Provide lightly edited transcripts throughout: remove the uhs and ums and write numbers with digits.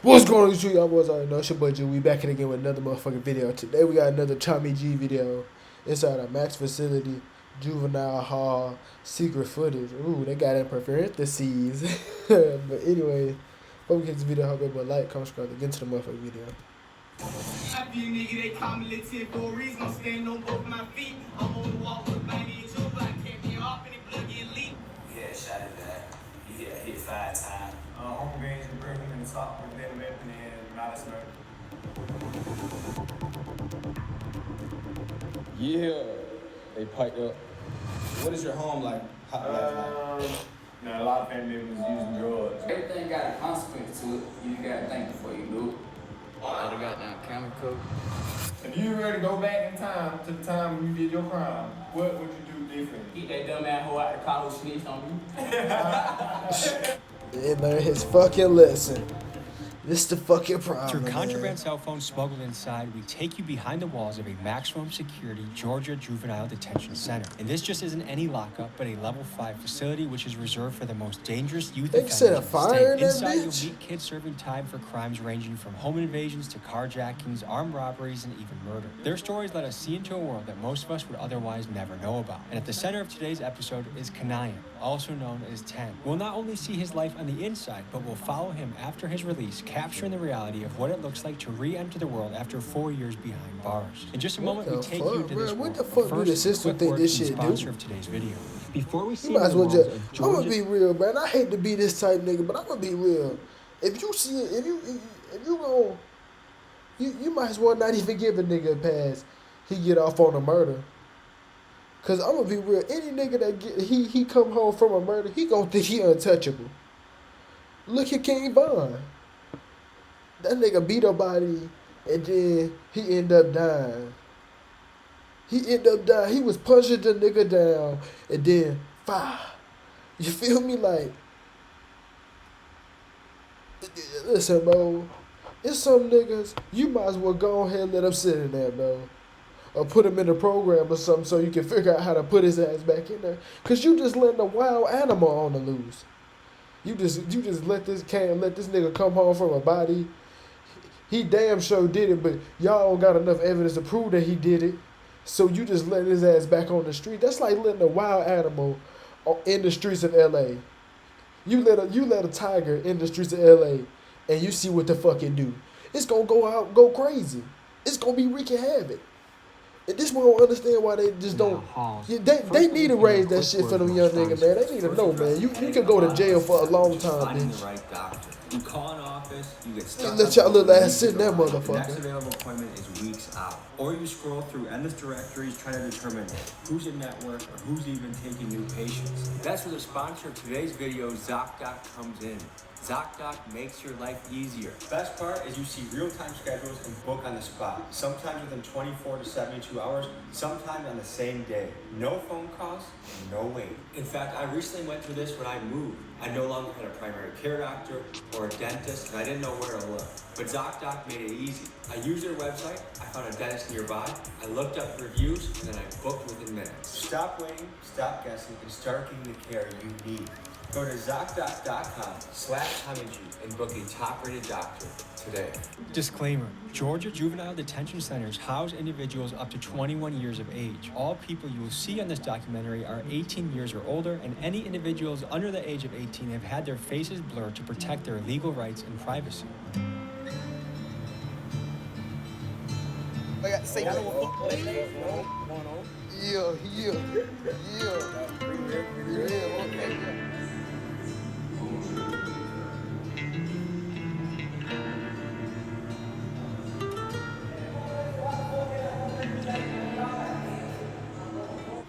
What's going on YouTube? Y'all boys already know it's your boy Ju. We back in again with another motherfucking video. Today we got another Tommy G video inside our Max facility, Juvenile Hall, secret footage. Ooh, they got in parentheses. But anyway, before we get this video, hope everybody like, comment, subscribe, get into the motherfucking video. Happy nigga, they call me little for a reason. I'm standing on both my feet. I'm on the wall with my knee and but I can't be off and it plug in leak. Yeah, shot at that. He hit 5 times. Home games and bring him in the top with them and Malice murder. Yeah, they piped up. What is your home like? A lot of family members using drugs. Everything got a consequence to it. You gotta think before you do it. All the goddamn camera code. If you were to go back in time to the time when you did your crime, what would you do different? Get that dumb ass hoe out of college snitched on me. He learned his fucking lesson. This the fucking problem. Through contraband man. cell phones smuggled inside, we take you behind the walls of a maximum security Georgia Juvenile Detention Center. And this just isn't any lockup, but a level 5 facility which is reserved for the most dangerous youth They offenders set a in the fire state. in that Inside, bitch? you'll meet kids serving time for crimes ranging from home invasions to carjackings, armed robberies, and even murder. Their stories let us see into a world that most of us would otherwise never know about. And at the center of today's episode is Kanayan, also known as 10. We'll not only see his life on the inside, but we'll follow him after his release, capturing the reality of what it looks like to re-enter the world after 4 years behind bars. In just a moment, we take you to this What world. the fuck do the system think this shit do? Sponsor of today's video. Before we see You might as well the just. walls of I'm gonna Georgia- be real, man. I hate to be this type nigga, but I'm gonna be real. If you see it, if you go, you might as well not even give a nigga a pass. He get off on a murder. Cause I'm gonna be real. Any nigga that he come home from a murder, he gonna think he untouchable. Look at King Von. That nigga beat a body, and then he end up dying. He was punching the nigga down, and then fire. You feel me? Like, listen, bro. It's some niggas, you might as well go ahead and let him sit in there, bro. Or put him in a program or something so you can figure out how to put his ass back in there. Cause you just letting a wild animal on the loose. You just let this nigga come home from a body. He damn sure did it, but y'all don't got enough evidence to prove that he did it. So you just let his ass back on the street. That's like letting a wild animal in the streets of LA. You let a tiger in the streets of LA and you see what the fuck it do. It's gonna go crazy. It's gonna be wreaking havoc. And this one don't understand why they just don't. Yeah, they need to raise that shit for them young niggas, man. They need to know, man. You can go to jail for a long time, Finding bitch. the right doctor. You call an office, you get They stuck. let y'all little ass sit in that The next motherfucker. available appointment is weeks out. Or you scroll through endless directories trying to determine who's in network or who's even taking new patients. That's where the sponsor of today's video, ZocDoc, comes in. ZocDoc makes your life easier. Best part is you see real-time schedules and book on the spot. Sometimes within 24 to 72 hours, sometimes on the same day. No phone calls, no wait. In fact, I recently went through this when I moved. I no longer had a primary care doctor or a dentist, and I didn't know where to look. But ZocDoc made it easy. I used their website, I found a dentist nearby, I looked up reviews, and then I booked within minutes. Stop waiting, stop guessing, and start getting the care you need. Go to ZocDoc.com/TommyG and book a top-rated doctor today. Disclaimer: Georgia Juvenile Detention Centers house individuals up to 21 years of age. All people you will see on this documentary are 18 years or older, and any individuals under the age of 18 have had their faces blurred to protect their legal rights and privacy. I got to say, okay.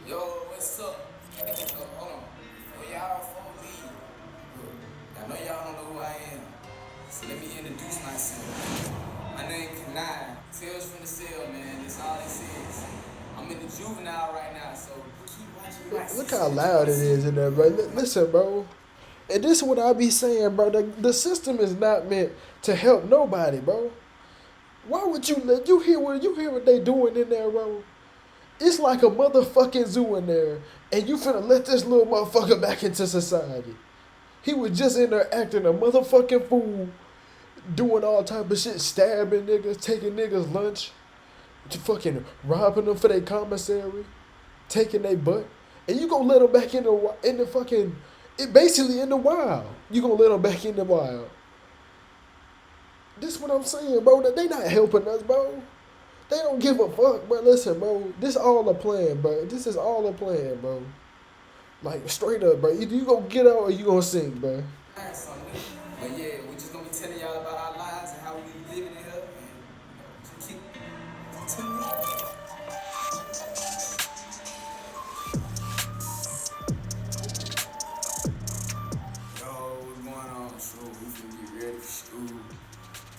Yo, what's up? Hold on. For y'all folk leave. Look, I know y'all don't know who I am. So let me introduce myself. My name Kanayan. Tales from the cell, man. That's all it says. I'm in the juvenile right now, so keep watching my Look how loud it is in there, bro. Listen, bro. And this is what I be saying, bro. The system is not meant to help nobody, bro. Why would you let you hear what they doing in there, bro? It's like a motherfucking zoo in there, and you finna let this little motherfucker back into society. He was just in there acting a motherfucking fool. doing all type of shit, stabbing niggas, taking niggas lunch, to fucking robbing them for their commissary, taking their butt, and you gonna let them back in the fucking, it basically in the wild. You gonna let them back in the wild. This what I'm saying, bro. They not helping us, bro. They don't give a fuck, bro. Listen, bro. This all a plan, bro. This is all a plan, bro. Like, straight up, bro. Either you gonna get out or you gonna sink, bro. But yeah, we just gonna be telling y'all about our lives and how we living in here. And just keep telling y'all. Yo, what's going on? So we finna get ready for school.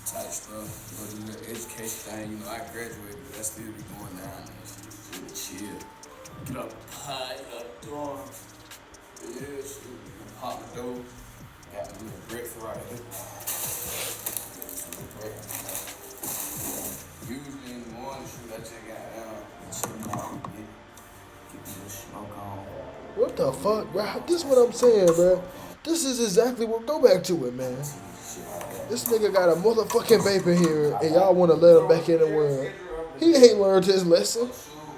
Type stuff. Go to the little education thing. You know, I graduated, but I still be going down there. Just chill. Get up the pie, get up the dorm. Yeah, shit. Pop the door. Got a little breakfast right here. Usually in the morning, shoot, I just got chill, get the smoke on. What the fuck, bro? This is what I'm saying, bro. This is exactly what. Go back to it, man. This nigga got a motherfucking vapor here, and y'all want to let him back in the world. He ain't learned his lesson.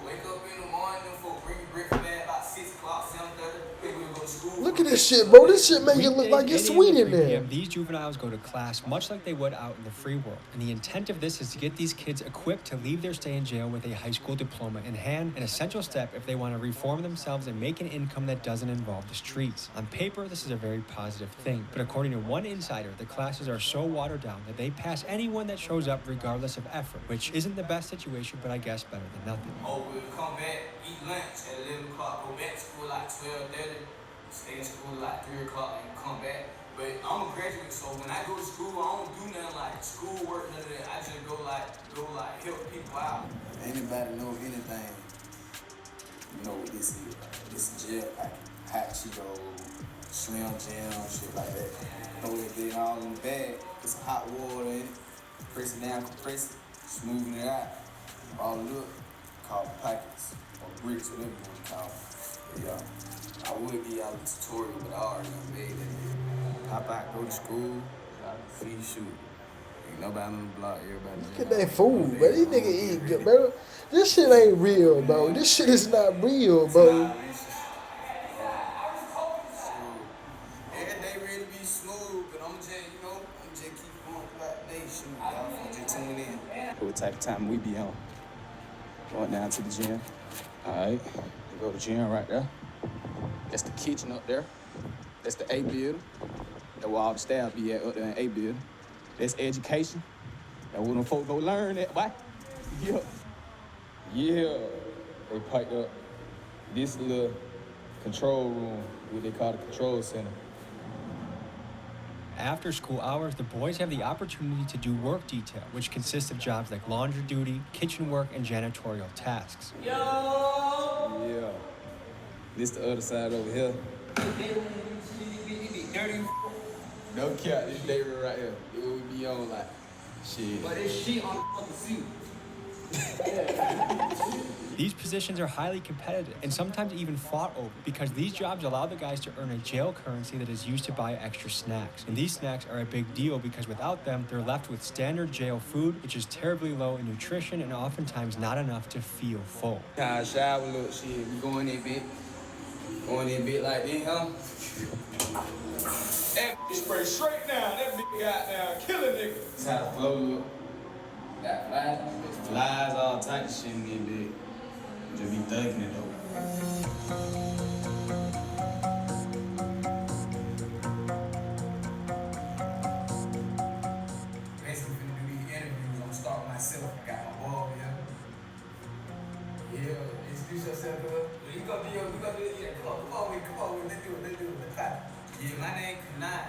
Wake up in the morning, bring your breakfast bag about 6 o'clock, 7:30. Maybe we'll go to school. Look at this shit, bro. This shit make it look like it's sweet in there. These juveniles go to class much like they would out in the free world. And the intent of this is to get these kids equipped to leave their stay in jail with a high school diploma in hand, an essential step if they want to reform themselves and make an income that doesn't involve the streets. On paper, this is a very positive thing. But according to one insider, the classes are so watered down that they pass anyone that shows up regardless of effort, which isn't the best situation, but I guess better than nothing. Oh, we'll come back, eat lunch at 11 o'clock, go back to school like 12:30. Stay in school like 3 o'clock and come back. But I'm a graduate, so when I go to school, I don't do nothing like school work, none of that. I just go like help people out. Anybody know anything, you know what this is. This is jail packet, hot Cheetos, Slim Jam, shit like that. Throw that thing all in the bag, put some hot water in it, press it down, compress it, smoothing it out. All it up, called packets, or bricks, whatever you want to call it. But yeah. I would give y'all a tutorial, but I already made that. Pop out, go to school, feed shoot. Ain't nobody on the block, everybody. Look at that food, bro. These niggas eat good, bro. This shit ain't real, bro. This shit is not real, bro. Every day ready to be smooth, but I'm just keep going throughout the day. Shoot, y'all just tune in. What type of time we be on? Going down to the gym. All right, we go to the gym right there. That's the kitchen up there. That's the A building. That's where all the staff be at up there in A building. That's education. That's where them folks go learn that. Why? Yeah. Yeah, they piped up this little control room, what they call the control center. After school hours, the boys have the opportunity to do work detail, which consists of jobs like laundry duty, kitchen work, and janitorial tasks. Yo! Yeah. This the other side over here. Dirty. No cap, this day room right here. It would be on like, shit. But this shit on the fucking seat. These positions are highly competitive and sometimes even fought over because these jobs allow the guys to earn a jail currency that is used to buy extra snacks. And these snacks are a big deal because without them, they're left with standard jail food, which is terribly low in nutrition and oftentimes not enough to feel full. Time to shower, look, shit. We going in bit. Going in bit like this, huh? That spray straight down. That big got down. Kill a nigga. That's how the flow look. Got flies, all types of shit in this bit. Just be thugging it though. Basically, finna do these interviews. I'm gonna start with myself. I got my ball here. Yeah, introduce yourself, girl. You gonna do yeah. Come on, let's do it. Yeah, my name Kanai.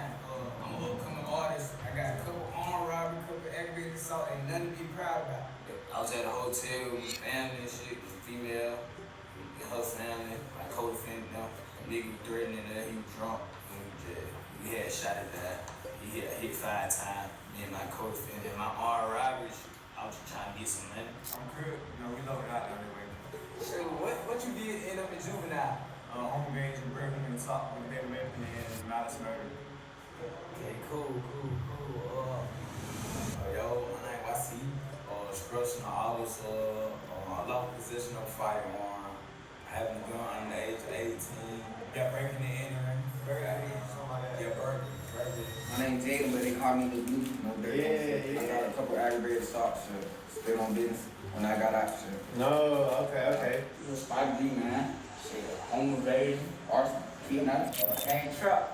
I'm an upcoming artist. I got a couple armed robbery, couple aggravated assault, ain't nothing to be proud about. I was at a hotel with my family and shit, with a female, and her family, my co-defendant, a nigga was threatening her, he was drunk, we had shot at that. He hit 5 times, me and my co-defendant. My armed robbery, I was just trying to get some money. I'm good. You know, we love it out there anyway. So what you did end up in Juvenile? Home games and breaking and assault with deadly weapon and malice murder. Okay, cool. obstruction of office, unlawful possession of a firearm, having a gun under the age of 18, yeah, breaking and entering, something like that. Yeah, burglary. My name's Jaden, but they call me the Blue. No dirty. I got a couple aggravated assaults, still on business when I got out. No, okay. Spike G, man. Shit, home invasion, arson, kidnapping, gang trap.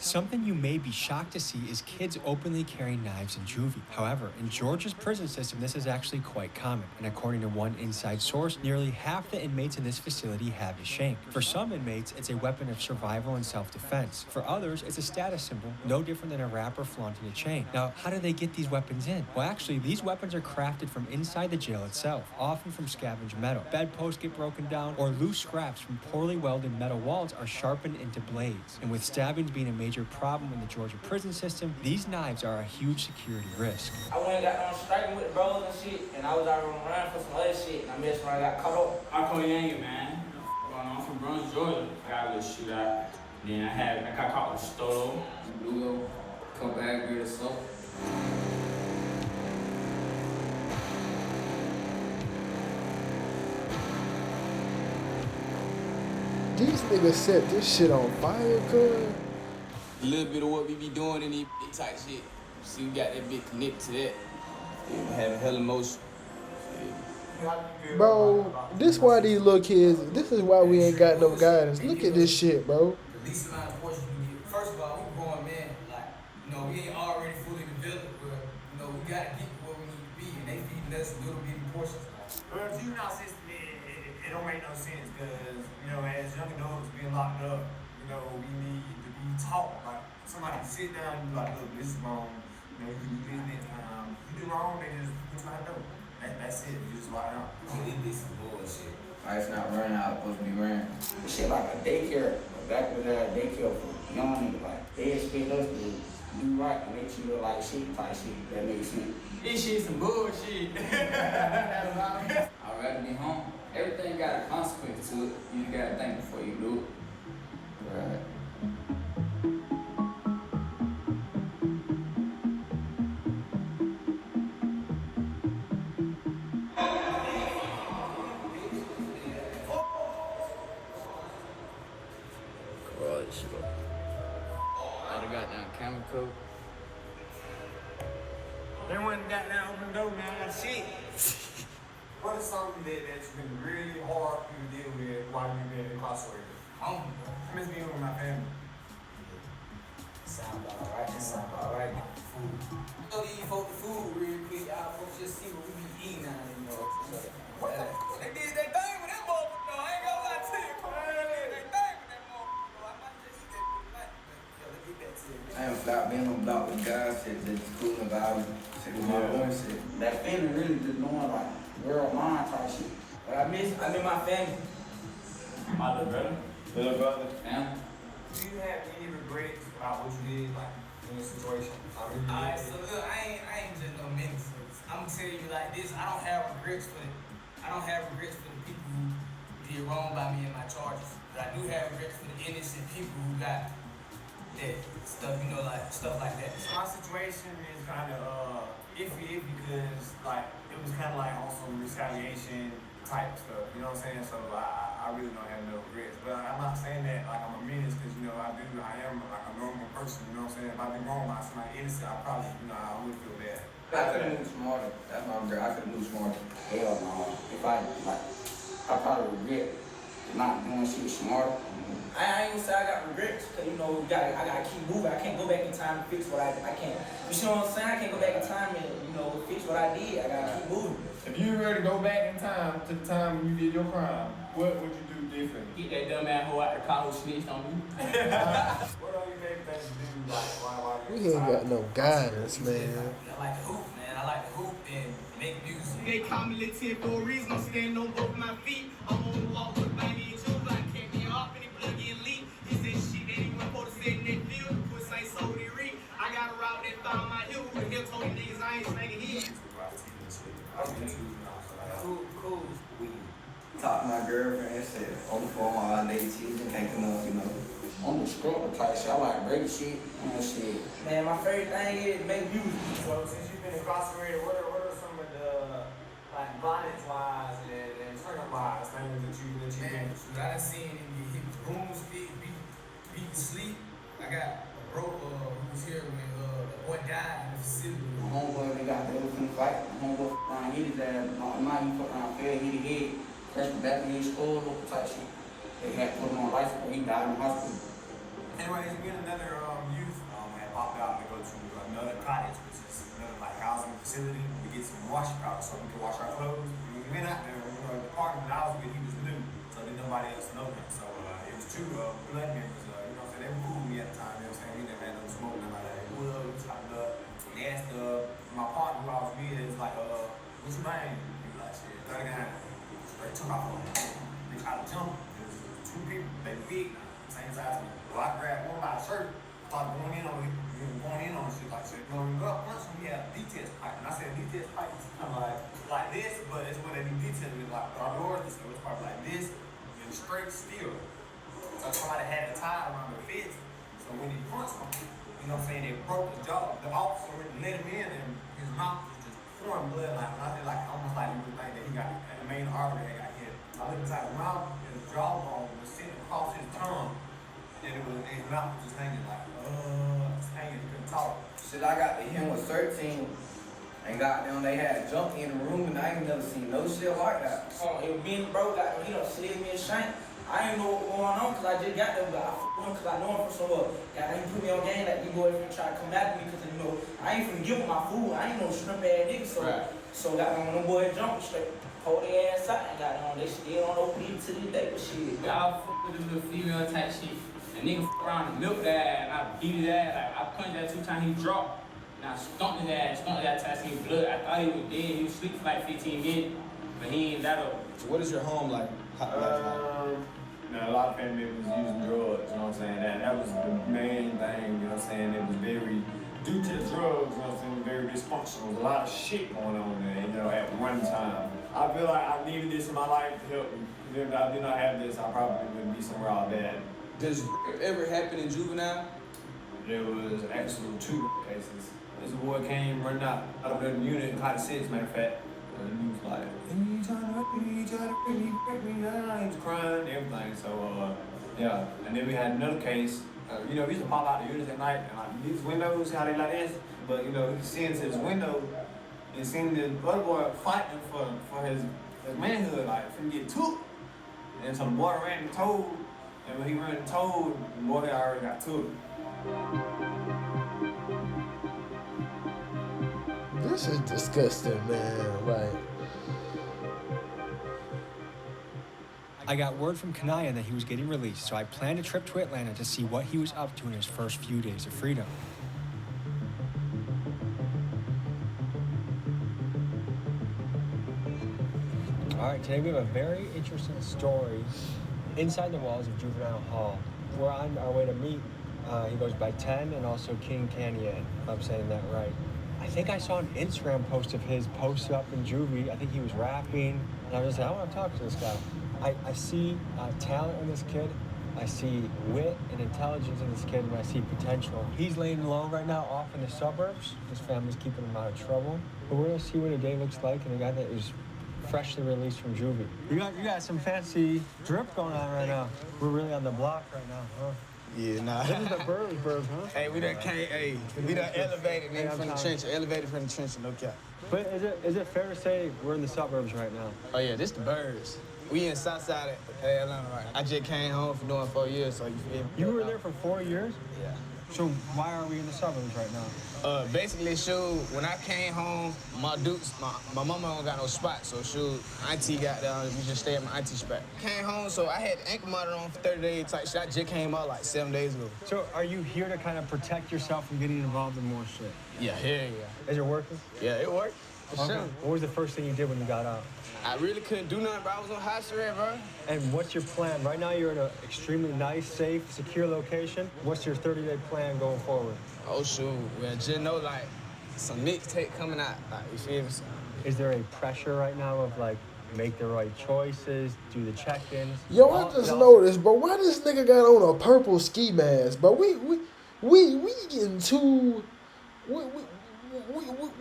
Something you may be shocked to see is kids openly carrying knives in juvie. However, in Georgia's prison system, this is actually quite common. And according to one inside source, nearly half the inmates in this facility have a shank. For some inmates, it's a weapon of survival and self-defense. For others, it's a status symbol, no different than a rapper flaunting a chain. Now, how do they get these weapons in? Well, actually, these weapons are crafted from inside the jail itself, often from scavenged metal. Bedposts get broken down, or loose scraps from poorly welded metal walls are sharpened into blades. And with stabbings being a major problem in the Georgia prison system, these knives are a huge security risk. I went and got on striking with the bros and shit, and I was out on the run for some other shit, and I messed around and got caught up. I call Yang, man. I'm from Bruns, Georgia. I got a little shootout. Then I got caught with Stolo. Lugo, couple aggravated assault. These niggas set this shit on fire, cuz. A little bit of what we be doing in these big type shit. See, we got that big connect to that. Yeah, having hella motion. Bro, this why these little kids, this is why we ain't got no guidance. Look at this shit, bro. The least amount of portions we get. First of all, we growing men, like, we ain't already fully developed, but, we gotta get to where we need to be, and they feeding us little bitty portions. Well, the juvenile system, it don't make no sense, because, as young adults being locked up, we need to be taught. Like, somebody sit down and be like, look, this is wrong. You can do this next time. You do wrong, they just put you out the door. That's it. You just lock out. It be some bullshit. Life's not running how it's supposed to be running. Shit like a daycare, back with a daycare for young niggas, like, they expect us to do right and make you look like shit type shit. That makes sense. This shit some bullshit. I'd rather be home. Everything got a consequence to it. You gotta think before you do it. Right. I'd have got down camera coat. They went and got down, open the door, man. I got shit. What is something that's been really hard for you to deal with while you've been incarcerated? I miss being with my family. Sound about right. Food. Eat folk the food real quick. Y'all folks just see what we be eating out there, They did their thing with that motherfucker, though. I ain't gonna lie to you. They did their thing with that motherfucker, I might just eat that tonight. Let's get that to you. I ain't flat being on block with guys shit that's cool about it. Shit with my own shit. That family really just doing like world mind type shit. But I miss my family. My little brother. Family. Do you have any regrets about what you did, like, in this situation? Alright, so look, I ain't just no menace. I'm gonna tell you like this, I don't have regrets for the people who did wrong by me and my charges. But I do have regrets for the innocent people who got that stuff, like stuff like that. So my situation is kind of iffy because, like, it was kind of like on some retaliation type stuff, you know what I'm saying? So I really don't have no regrets. But I'm not saying that like I'm a menace because, I am like a normal person, you know what I'm saying? If I be wrong by somebody innocent, I probably, I would feel bad. I could have moved smarter. That's my regret. I could have moved smarter. Hell no. If I probably regret not doing shit smarter. I ain't gonna say I got regrets, cause I gotta keep moving. I can't go back in time and fix what I can't. You see what I'm saying? I can't go back in time and fix what I did. I gotta keep moving. If you were to go back in time to the time when you did your crime, what would you do differently? Get that dumb ass hoe out the car who snitched on me. What are you making things do, like, while We ain't got no guidance, man. I like to hoop, man. I like to hoop and make music. They call me Lil Tip for a reason. I'm standing on both my feet. I'm on the wall with baby and Juvenile. Can't be off and plug in leak. He said shit that he wasn't supposed to say in that field. Put say so they read. I got a route that found my heel. With him told niggas I ain't smacking heat. Cool. Talked to my girlfriend and said, on the phone all day, she can't come up, On the scrubber type shit, I like break shit, shit. Man, my favorite thing is make music. So since you've been incarcerated, what are some of the like violence wise and freedom wise, things that you Man, can. I done seen him get hit with broomstick, beat to sleep. I got a bro who was here when the boy died in the facility. My homeboy, they was finna fight. My homeboy around hit his ass, knocked him out, he fucked around, fell, hit his head, crashed the back of his skull, type shit. They had put him on life support, he died in the hospital. Anyways, we get another youth had popped out to go to another cottage, which is another like housing facility. We get some wash powder so we can wash our clothes. We went out there, the department that I was with, he was new, so didn't nobody else know him. So it was two blood members, you know what I'm saying? They were cool with me at the time, you know what I'm saying? We never had no smoke, nothing like that. We chopped up. They asked my partner who I was with, is like, what's your name? He was like, shit, 39. Straight took off on him. They tried to jump. It was two people, they big, same size as me. Well, I grabbed one by the shirt, started going in on shit like shit. When we go up once, we had a D-test pipe. And I said D-test pipe is kind of like this, but it's what they be detailing with like our doors, so it's probably like this, and straight steel. So somebody had a tie around their fist. So when he punched him, you know what I'm saying, they broke his jaw. The officer let him in and his mouth was just pouring blood. Like when I did like almost like you would think that he got the main artery that got hit. I looked inside his mouth and his jawbone was sitting across his tongue. And his mouth was just hanging like, just hanging, he couldn't talk. Shit, I got to him was 13, and goddamn, they had jumped in the room, and I ain't never seen no shit like that. It was me and the bro, goddamn, he done slid me a shank. I ain't know what was going on, cause I just got there, but I f***ed him, cause I know him from somewhere. Goddamn, he put me on game, like, you boys finna try to come after me, cause, you know, I ain't finna give him my food, I ain't no shrimp ass nigga, so, right. So goddamn, when them boys jumped straight, pulled their ass out, and goddamn, they still don't open me to this day, but shit. Y'all fuck with this little female type shit. A nigga f around and milked that ass, and I beat his ass, like, I punched that 2 times, he dropped. And I stumped his ass till I seen blood. I thought he was dead, he was asleep for like 15 minutes, but he ain't that up. So what is your home like? A lot of family members using drugs, you know what I'm saying? That was the main thing, you know what I'm saying? It was very, due to the drugs, you know what I'm saying, very dysfunctional. There was a lot of shit going on there, you know, at one time. I feel like I needed this in my life to help me. If I did not have this, I probably would be somewhere all bad. Does it ever happen in juvenile? There was actually 2 cases. This boy came running out of the unit in Cottage 6, matter of fact. And he was like, he trying to hurt me, he trying to hurt me, he was crying and everything. So, yeah. And then we had another case. You know, we used to pop out the units at night, and like these windows, how they like this. But, you know, he see into his window and seen the other boy fighting for his manhood, like, finna get took. And so the boy ran and told, and when he ran and told, the boy had already got took. This is disgusting, man. Like, I got word from Kanaya that he was getting released, so I planned a trip to Atlanta to see what he was up to in his first few days of freedom. All right, today we have a very interesting story inside the walls of Juvenile Hall. We're on our way to meet, he goes by 10, and also King Canyon, if I'm saying that right. I think I saw an Instagram post of his posted up in juvie. I think he was rapping, and I was just like, I want to talk to this guy. I see talent in this kid. I see wit and intelligence in this kid, and I see potential. He's laying low right now off in the suburbs. His family's keeping him out of trouble. But we're gonna see what a day looks like in a guy that is freshly released from juvie. You got some fancy drip going on right now. We're really on the block right now, huh? Yeah, nah. This is the burbs, huh? Hey, we done elevated, nigga, from the trench. Elevated from the trench, no cap. But is it fair to say we're in the suburbs right now? Oh yeah, this the birds. We in Southside Atlanta right now. I just came home from doing 4 years, so you feel me? You were there for 4 years? Yeah. So why are we in the suburbs right now? Basically, shoot, when I came home, my mama don't got no spot, so shoot, auntie got down, we just stay at my auntie's spot. Came home, so I had the ankle monitor on for 30 days type shit. I just came out like 7 days ago. So are you here to kind of protect yourself from getting involved in more shit? Yeah, yeah. Is it working? Yeah, it worked. For okay. sure. What was the first thing you did when you got out? I really couldn't do nothing, bro. I was on house arrest, bro. And what's your plan? Right now you're in an extremely nice, safe, secure location. What's your 30-day plan going forward? Oh, shoot. Well, just know, like, some mixtape coming out. Like, you feel me? Is there a pressure right now of, like, make the right choices, do the check-ins? Yo, I just noticed, but why this nigga got on a purple ski mask? But we getting too...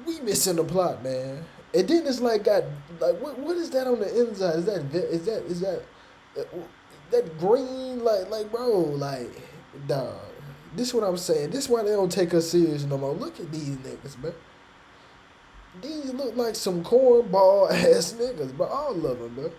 We missing the plot, man. And then it's like got like what is that on the inside? Uh, that green like bro like dog. This what I'm saying. This why they don't take us serious no more. Look at these niggas, man. These look like some cornball ass niggas, but all of them, man.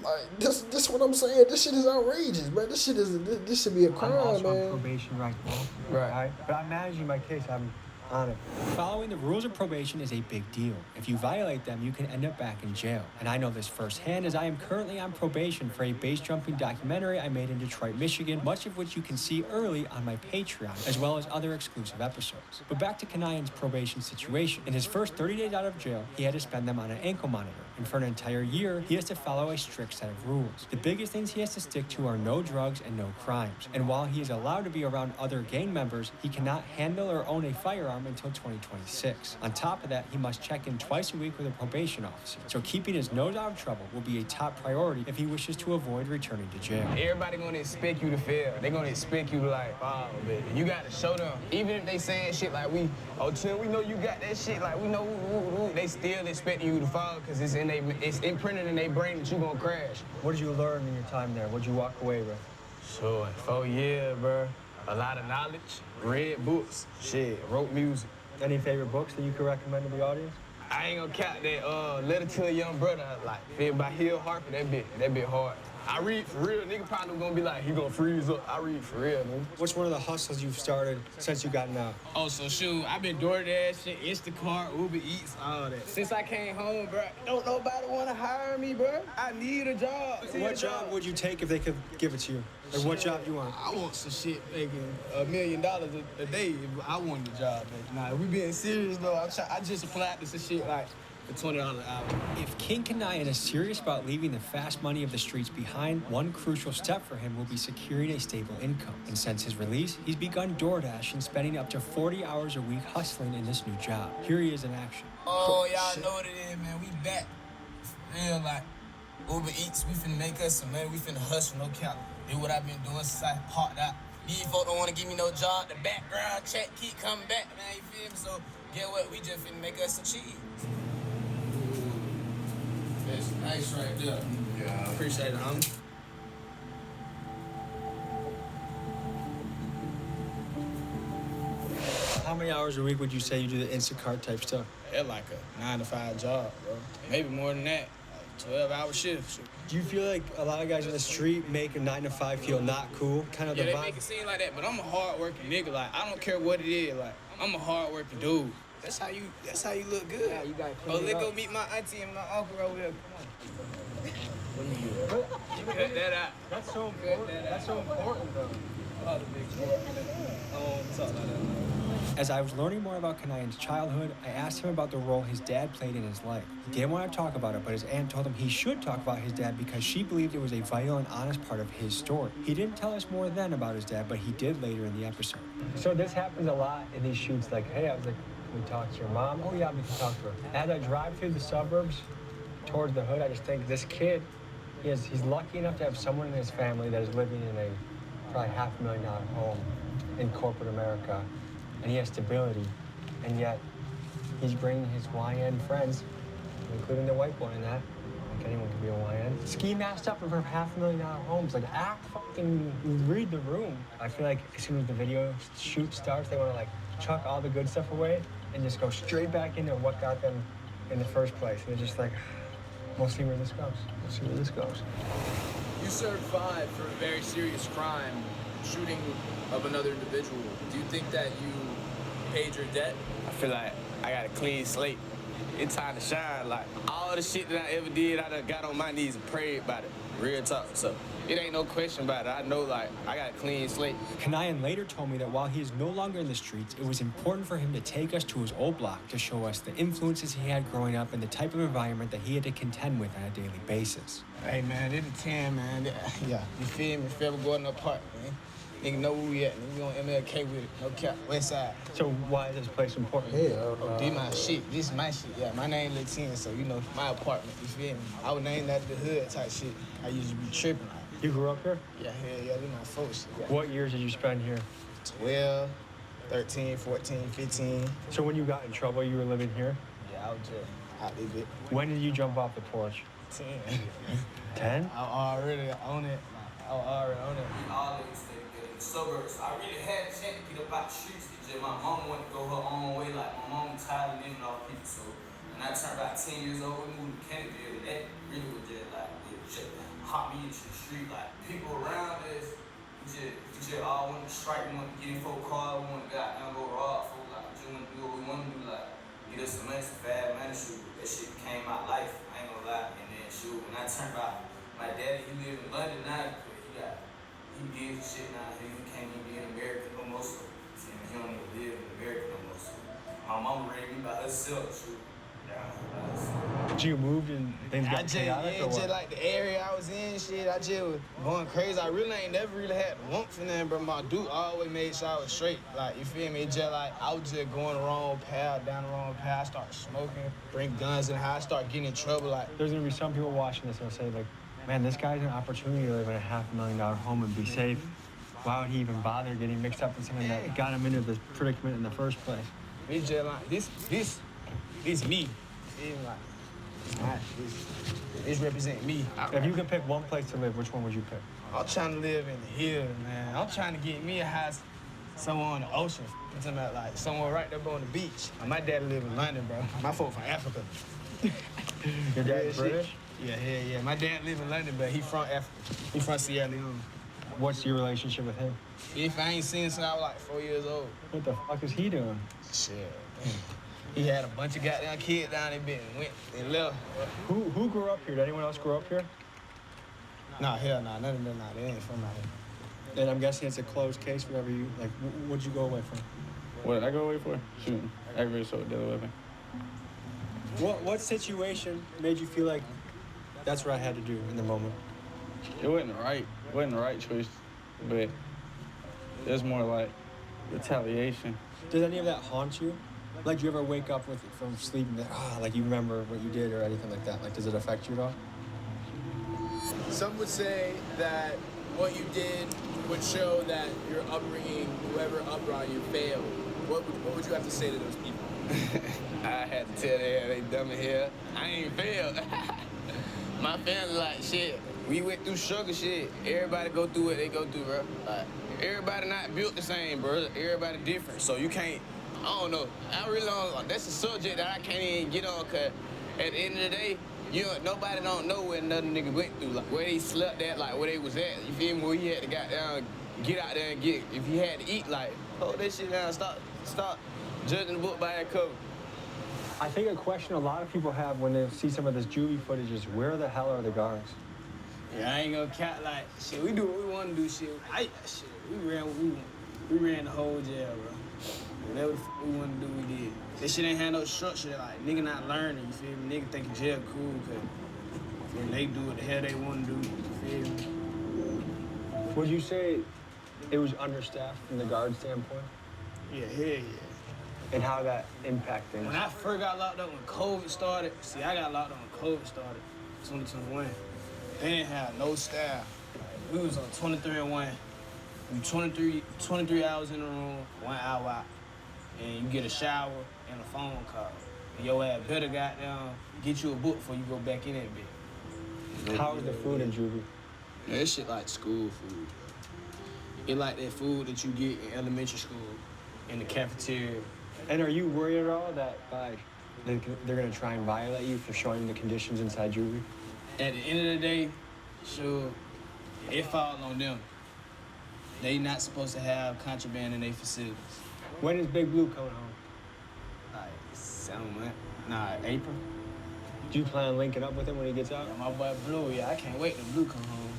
Like this what I'm saying. This shit is outrageous, man. This should be a crime, I'm also man. on probation right now. Right. But I'm managing my case. I'm on it. Following the rules of probation is a big deal. If you violate them, you can end up back in jail. And I know this firsthand as I am currently on probation for a base jumping documentary I made in Detroit, Michigan, much of which you can see early on my Patreon, as well as other exclusive episodes. But back to Kanayan's probation situation. In his first 30 days out of jail, he had to spend them on an ankle monitor. And for an entire year, he has to follow a strict set of rules. The biggest things he has to stick to are no drugs and no crimes. And while he is allowed to be around other gang members, he cannot handle or own a firearm until 2026. On top of that, he must check in twice a week with a probation officer. So keeping his nose out of trouble will be a top priority if he wishes to avoid returning to jail. Everybody gonna expect you to fail. They gonna expect you to like, oh, but you gotta show them. Even if they saying shit like Tim, we know you got that shit, like we know, they still expecting you to fall because it's imprinted in their brain that you gonna crash. What did you learn in your time there? What did you walk away with? So, 4 years, bro. A lot of knowledge, read books, shit, wrote music. Any favorite books that you could recommend to the audience? I ain't gonna count that Letter to a Young Brother, like, fed by Hill Harper, that bit hard. I read for real, nigga probably gonna be like, he gonna freeze up. I read for real, man. What's one of the hustles you've started since you gotten out? Oh, so shoot, I've been DoorDash, shit, Instacart, Uber Eats, all that. Since I came home, bro, don't nobody wanna hire me, bro. I need a job. What job would you take if they could give it to you? Like, what job you want? I want some shit making $1 million a day if I want a job. Nah, if we being serious though, I just applied to some shit like for $20 an hour. If King Kanayan is serious about leaving the fast money of the streets behind, one crucial step for him will be securing a stable income. And since his release, he's begun DoorDash and spending up to 40 hours a week hustling in this new job. Here he is in action. Oh, y'all know what it is, man. We back. Real, like, Uber Eats, we finna make us some money. We finna hustle, no cap. Do what I've been doing since I parked out. These folks don't wanna give me no job. The background check keep coming back, man. You feel me? So, get what? We just finna make us some cheese. That's nice right there. Yeah, I appreciate it, homie. How many hours a week would you say you do the Instacart type stuff? It's like a 9-to-5 job, bro. Maybe more than that. Like 12-hour shifts. Do you feel like a lot of guys on the street make a 9-to-5 feel not cool? Kind of Yeah, the they vibe? make it seem like that, but I'm a hard-working nigga. Like, I don't care what it is. Like, I'm a hard-working dude. That's how you look good. Yeah, you gotta clean Oh, it let's go up. meet my auntie and my uncle over there. Come on. Cut that out. That's so important. That's so important, though. As I was learning more about Kanayan's childhood, I asked him about the role his dad played in his life. He didn't want to talk about it, but his aunt told him he should talk about his dad because she believed it was a vital and honest part of his story. He didn't tell us more then about his dad, but he did later in the episode. So this happens a lot in these shoots, like, hey, I was like, can we talk to your mom? Oh yeah, we can talk to her. As I drive through the suburbs towards the hood, I just think this kid, he's lucky enough to have someone in his family that is living in a probably $500,000 home in corporate America, and he has stability, and yet he's bringing his YN friends, including the white boy in that. Like anyone can be a YN. Ski masked up for $500,000 homes. Like, act fucking read the room. I feel like as soon as the video shoot starts, they want to like chuck all the good stuff away and just go straight back into what got them in the first place. And they're just like, we'll see where this goes. We'll see where this goes. You served 5 for a very serious crime, shooting of another individual. Do you think that you paid your debt? I feel like I got a clean slate. It's time to shine. Like, all the shit that I ever did, I done got on my knees and prayed about it. Real talk. So it ain't no question about it. I know, like, I got a clean slate. Kanayan later told me that while he is no longer in the streets, it was important for him to take us to his old block to show us the influences he had growing up and the type of environment that he had to contend with on a daily basis. Hey, man, it's a 10, man. Yeah, you feel me? If ever go in the park, man. Nigga know where we at. Nigga, we on MLK with it. No cap. West side. So why is this place important? Oh, this my shit. This my shit. Yeah, my name Lil 10, so, you know, my apartment. You feel me? I would name that the hood type shit. I used to be tripping. You grew up here? Yeah, hell yeah, this my folks. Yeah. What years did you spend here? 12, 13, 14, 15. So when you got in trouble, you were living here? I was just out there bit. When did you jump off the porch? 10. 10? I already on it. I was already on it. We all lived in the suburbs. I really had a chance to get up out the streets. It's just my mom wanted to go her own way. Like, my mom was tired of living off people. So when I turned about 10 years old, we moved to Kennedyville. And that really was just like, it just hot me into the street. Like, people around us, we just all wanted to strike. We wanted to get in folk car. We wanted to go rob folk. Like, we just wanted to do what we wanted to do. Like, get us some money, some fast money. Shoot, that shit became my life. I ain't gonna lie. And then, shoot, when I turned out, my daddy, he lived in London now. He did shit now. He can't even be in America no more. So he don't even live in America no more. So my mama raised me by herself. Shoot. Did you move and things got chaotic or what? Just like the area I was in, shit, I just was going crazy. I really ain't never really had want for nothing, but my dude always made sure I was straight. Like, you feel me? It's just like, I was just going the wrong path, down the wrong path. I started smoking, bring guns in the house, start getting in trouble. Like, there's gonna be some people watching this and say, like, man, this guy's an opportunity to live in a $500,000 home and be safe. Why would he even bother getting mixed up in something that got him into this predicament in the first place? It's just like, this me. It's like, this represent me. If you could pick one place to live, which one would you pick? I'm trying to live in the hills, man. I'm trying to get me a house somewhere on the ocean. I'm talking about like somewhere right there on the beach. My dad live in London, bro. My folk from Africa. Your dad's British? Yeah. My dad live in London, but he from Africa. He from Sierra Leone. What's your relationship with him? If I ain't seen him since I was like 4 years old. What the fuck is he doing? Shit. He had a bunch of goddamn kids down there and went and left. Who grew up here? Did anyone else grow up here? Nah, hell nah. None of them, nah. They ain't from out here. And I'm guessing it's a closed case wherever you, like, what'd you go away from? What did I go away for? Shooting. Aggravated assault, deadly weapon. What situation made you feel like that's what I had to do in the moment? It wasn't the right choice, but it was more like retaliation. Does any of that haunt you? Like, do you ever wake up from sleep and like you remember what you did or anything like that? Like, does it affect you at all? Some would say that what you did would show that your upbringing, whoever upbrought you, failed. What would you have to say to those people? I had to tell them they dumb as hell. I ain't failed. My family like shit. We went through struggle shit. Everybody go through what they go through, bro. Like, everybody not built the same, bro. Everybody different. So you can't, I don't know. I really don't, that's a subject that I can't even get on, cause at the end of the day, nobody don't know what another nigga went through. Like, where they slept at, like where they was at. You feel me? Where he had to get out there and get, if he had to eat, like, hold that shit down, stop judging the book by that cover. I think a question a lot of people have when they see some of this juvie footage is, where the hell are the guards? Yeah, I ain't gonna count like shit. We do what we want to do, shit. We ran the whole jail, bro. Whatever the fuck we want to do, we did. This shit ain't had no structure. Like, nigga not learning. You feel me? Nigga thinking jail cool, cause they do what the hell they want to do. You feel me? Would you say it was understaffed from the guard standpoint? Yeah, hell yeah. And how that impacted? When I first got locked up when COVID started, I got locked up when COVID started, 2021. They didn't have no staff. We was on 23-1. We 23 hours in the room, 1 hour out. And you get a shower and a phone call. And your ass better goddamn get you a book before you go back in that bitch. How is the food in juvie? Yeah, this shit like school food. It like that food that you get in elementary school, in the cafeteria. And are you worried at all that like they're gonna try and violate you for showing the conditions inside juvie? At the end of the day, sure, it falls on them. They not supposed to have contraband in their facilities. When is Big Blue coming home? Like 7 months. Nah, April. Do you plan on linking up with him when he gets out? Yeah, my boy Blue, yeah, I can't wait till Blue come home.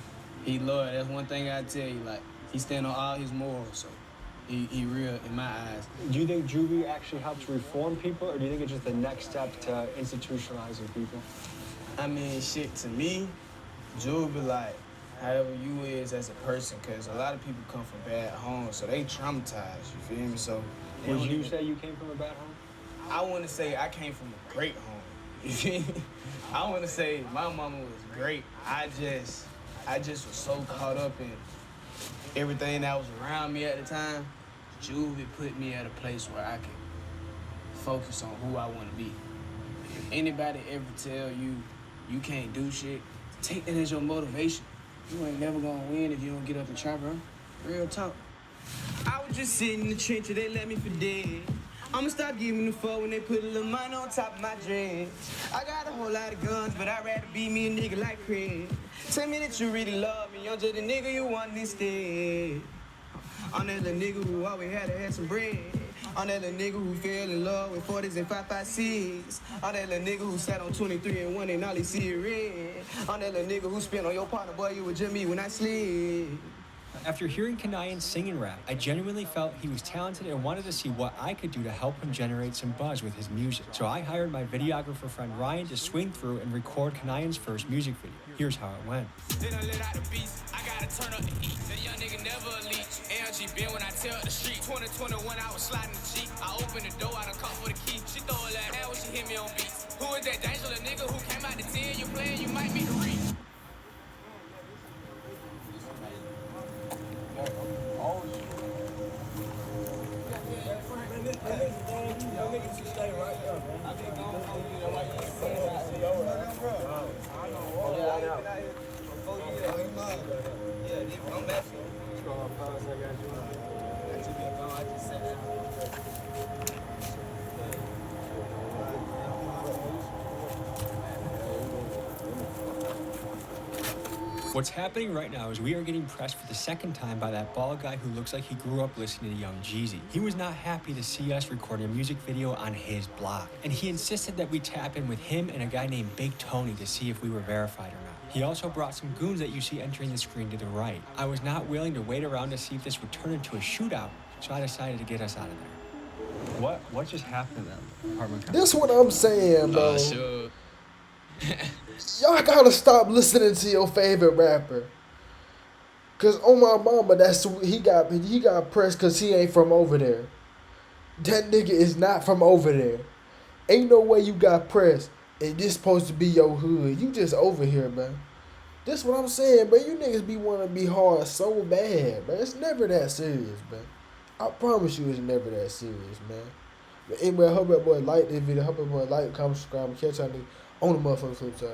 He loyal. That's one thing I tell you. Like, he stand on all his morals, so he real in my eyes. Do you think juvie actually helps reform people, or do you think it's just the next step to institutionalizing people? I mean, shit, to me, juvie like however you is as a person, because a lot of people come from bad homes, so they traumatized, you feel me? So would you say you came from a bad home? I want to say I came from a great home, you feel me? I want to say my mama was great. I just was so caught up in everything that was around me at the time. Juvie put me at a place where I could focus on who I want to be. Anybody ever tell you you can't do shit, take that as your motivation. You ain't never gonna win if you don't get up and try, bro. Real talk. I was just sitting in the trenches, they let me for dead. I'ma stop giving the fuck when they put a little money on top of my dreads. I got a whole lot of guns, but I'd rather be me a nigga like Craig. Tell me that you really love me, I'm just a nigga you want instead. I'm that little nigga who always had to have some bread. I'm that little nigga who fell in love with 40s and 556. I'm that little nigga who sat on 23 and 1 and all he see is red. I'm that little nigga who spent on your partner, boy, you was just me when I slid. After hearing Kanayan sing and rap, I genuinely felt he was talented and wanted to see what I could do to help him generate some buzz with his music. So I hired my videographer friend Ryan to swing through and record Kanayan's first music video. Here's how it went. Then I let out the beast, I gotta turn up the heat. That young nigga never a leech. LG been when I tell the street. 2021 I was sliding the Jeep. I opened the door, I done caught for the key. She throw a that ass when she hit me on beats. Who is that dangerous nigga who came out the 10? You playing, you might be the reach. What's happening right now is we are getting pressed for the second time by that bald guy who looks like he grew up listening to Young Jeezy. He was not happy to see us recording a music video on his block, and he insisted that we tap in with him and a guy named Big Tony to see if we were verified or not. He also brought some goons that you see entering the screen to the right. I was not willing to wait around to see if this would turn into a shootout, so I decided to get us out of there. What just happened to them? This what I'm saying, bro. Sure. Y'all gotta stop listening to your favorite rapper. Cause on my mama, he got pressed cause he ain't from over there. That nigga is not from over there. Ain't no way you got pressed and this supposed to be your hood. You just over here, man. This what I'm saying, but you niggas be wanting to be hard so bad, man. It's never that serious, man. I promise you it's never that serious, man. But anyway, I hope that boy like this video. I hope that boy like, comment, subscribe, and catch y'all niggas on the motherfucking flip side.